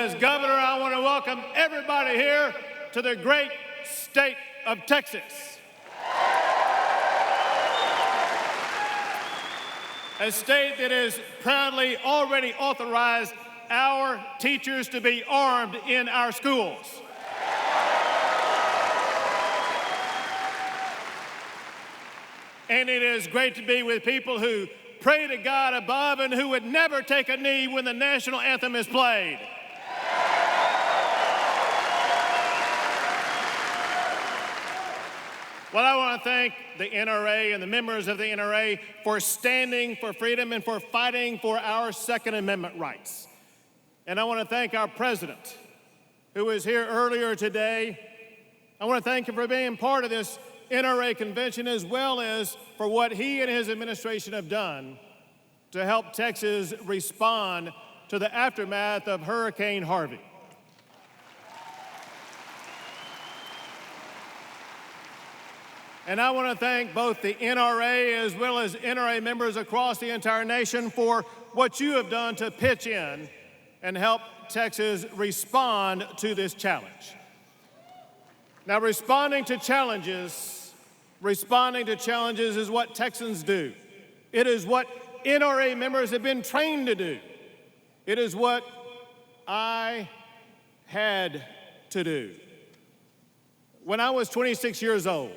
as governor, I want to welcome everybody here to the great state of Texas. A state that has proudly already authorized our teachers to be armed in our schools. And it is great to be with people who pray to God above and who would never take a knee when the national anthem is played. Well, I want to thank the NRA and the members of the NRA for standing for freedom and for fighting for our Second Amendment rights. And I want to thank our president, who was here earlier today. I want to thank him for being part of this NRA convention, as well as for what he and his administration have done to help Texas respond to the aftermath of Hurricane Harvey. And I want to thank both the NRA as well as NRA members across the entire nation for what you have done to pitch in and help Texas respond to this challenge. Now, responding to challenges is what Texans do. It is what NRA members have been trained to do. It is what I had to do. When I was 26 years old,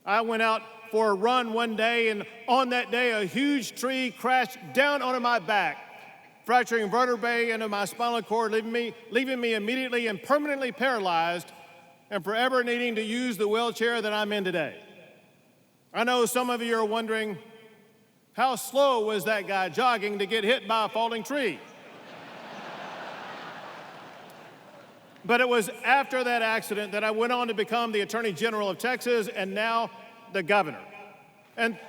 I went out for a run one day, and on that day, a huge tree crashed down onto my back, fracturing vertebrae into my spinal cord, leaving me immediately and permanently paralyzed and forever needing to use the wheelchair that I'm in today. I know some of you are wondering, how slow was that guy jogging to get hit by a falling tree? But it was after that accident that I went on to become the Attorney General of Texas and now the governor. And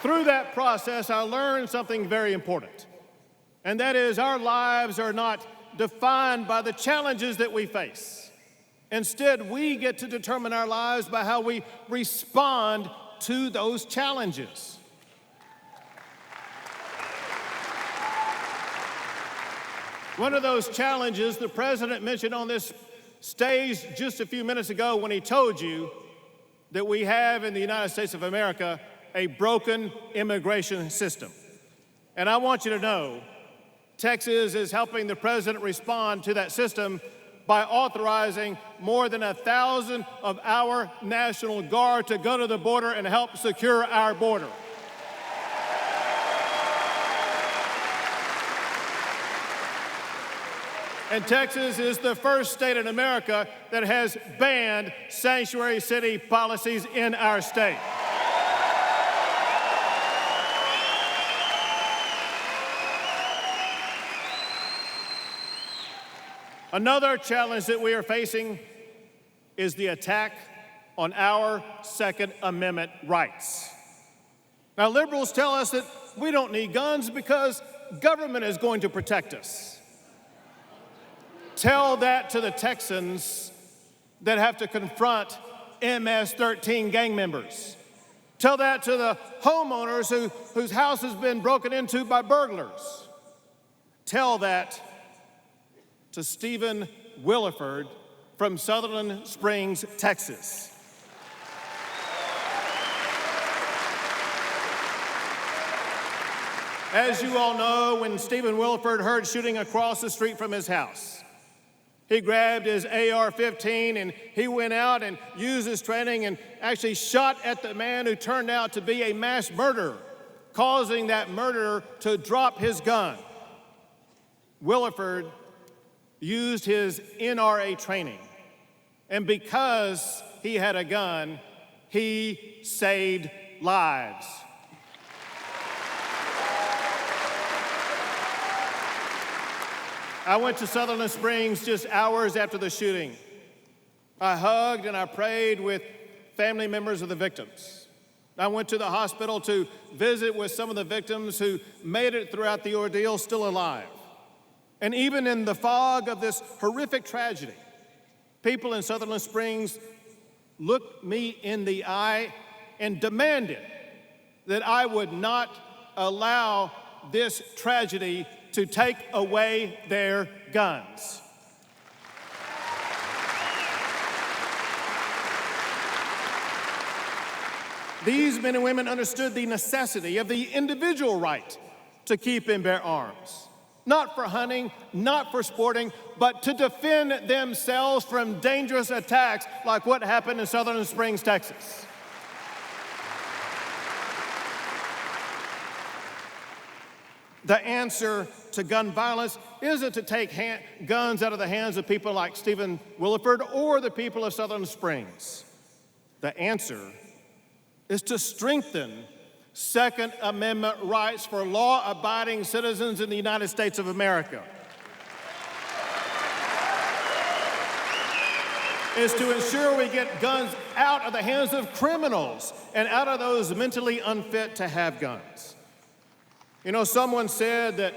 through that process, I learned something very important, and that is our lives are not defined by the challenges that we face. Instead, we get to determine our lives by how we respond to those challenges. One of those challenges the president mentioned on this stage just a few minutes ago when he told you that we have in the United States of America a broken immigration system. And I want you to know, Texas is helping the president respond to that system by authorizing more than 1,000 of our National Guard to go to the border and help secure our border. And Texas is the first state in America that has banned sanctuary city policies in our state. Another challenge that we are facing is the attack on our Second Amendment rights. Now, liberals tell us that we don't need guns because government is going to protect us. Tell that to the Texans that have to confront MS-13 gang members. Tell that to the homeowners whose house has been broken into by burglars. Tell that to Stephen Williford from Sutherland Springs, Texas. As you all know, when Stephen Williford heard shooting across the street from his house, he grabbed his AR-15 and he went out and used his training and actually shot at the man who turned out to be a mass murderer, causing that murderer to drop his gun. Williford used his NRA training, and because he had a gun, he saved lives. I went to Sutherland Springs just hours after the shooting. I hugged and I prayed with family members of the victims. I went to the hospital to visit with some of the victims who made it throughout the ordeal still alive. And even in the fog of this horrific tragedy, people in Sutherland Springs looked me in the eye and demanded that I would not allow this tragedy to take away their guns. These men and women understood the necessity of the individual right to keep and bear arms, not for hunting, not for sporting, but to defend themselves from dangerous attacks like what happened in Sutherland Springs, Texas. The answer to gun violence isn't to take guns out of the hands of people like Stephen Williford or the people of Sutherland Springs. The answer is to strengthen Second Amendment rights for law-abiding citizens in the United States of America. Is to ensure we get guns out of the hands of criminals and out of those mentally unfit to have guns. You know, someone said that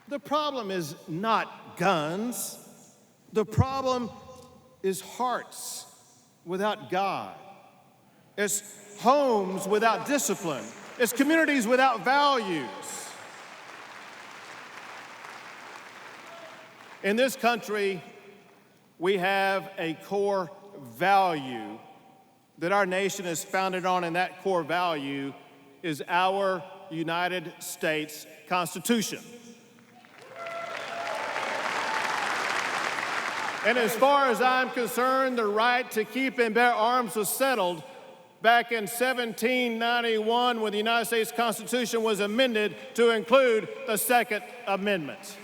the problem is not guns. The problem is hearts without God. It's homes without discipline. It's communities without values. In this country, we have a core value that our nation is founded on, and that core value is our United States Constitution. And as far as I'm concerned, the right to keep and bear arms was settled back in 1791 when the United States Constitution was amended to include the Second Amendment.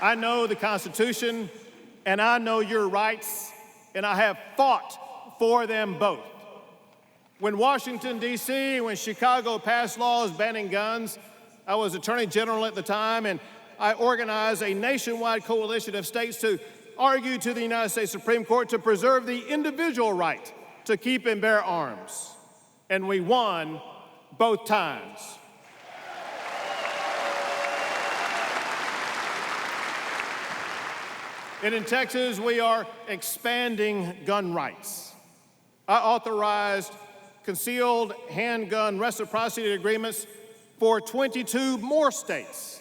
I know the Constitution, and I know your rights, and I have fought for them both. When Washington, D.C., when Chicago passed laws banning guns, I was Attorney General at the time, and I organized a nationwide coalition of states to argue to the United States Supreme Court to preserve the individual right to keep and bear arms. And we won both times. And in Texas, we are expanding gun rights. I authorized concealed handgun reciprocity agreements for 22 more states.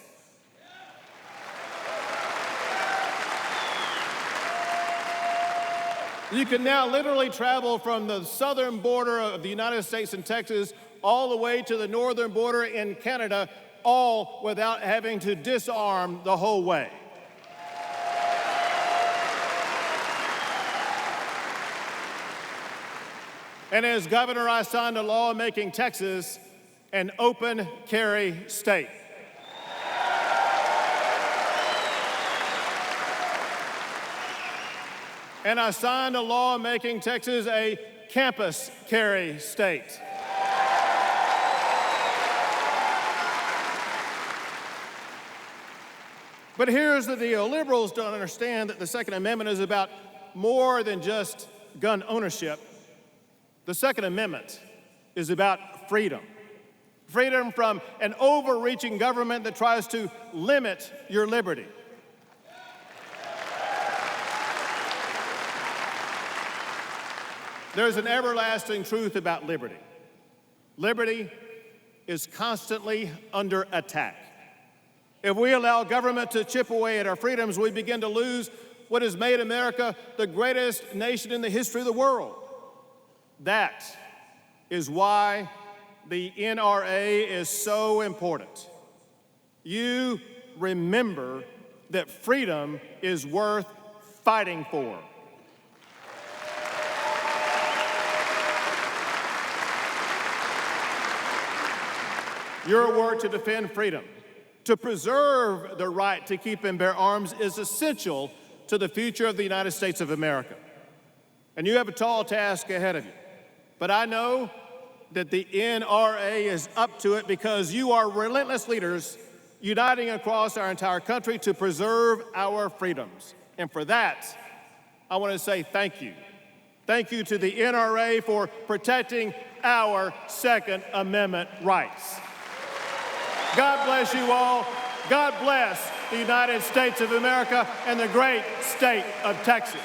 You can now literally travel from the southern border of the United States and Texas all the way to the northern border in Canada, all without having to disarm the whole way. And as governor, I signed a law making Texas an open carry state. And I signed a law making Texas a campus carry state. But here's the deal. Liberals don't understand that the Second Amendment is about more than just gun ownership. The Second Amendment is about freedom. Freedom from an overreaching government that tries to limit your liberty. There's an everlasting truth about liberty. Liberty is constantly under attack. If we allow government to chip away at our freedoms, we begin to lose what has made America the greatest nation in the history of the world. That is why the NRA is so important. You remember that freedom is worth fighting for. Your work to defend freedom, to preserve the right to keep and bear arms is essential to the future of the United States of America. And you have a tall task ahead of you. But I know that the NRA is up to it because you are relentless leaders uniting across our entire country to preserve our freedoms. And for that, I want to say thank you. Thank you to the NRA for protecting our Second Amendment rights. God bless you all. God bless the United States of America and the great state of Texas.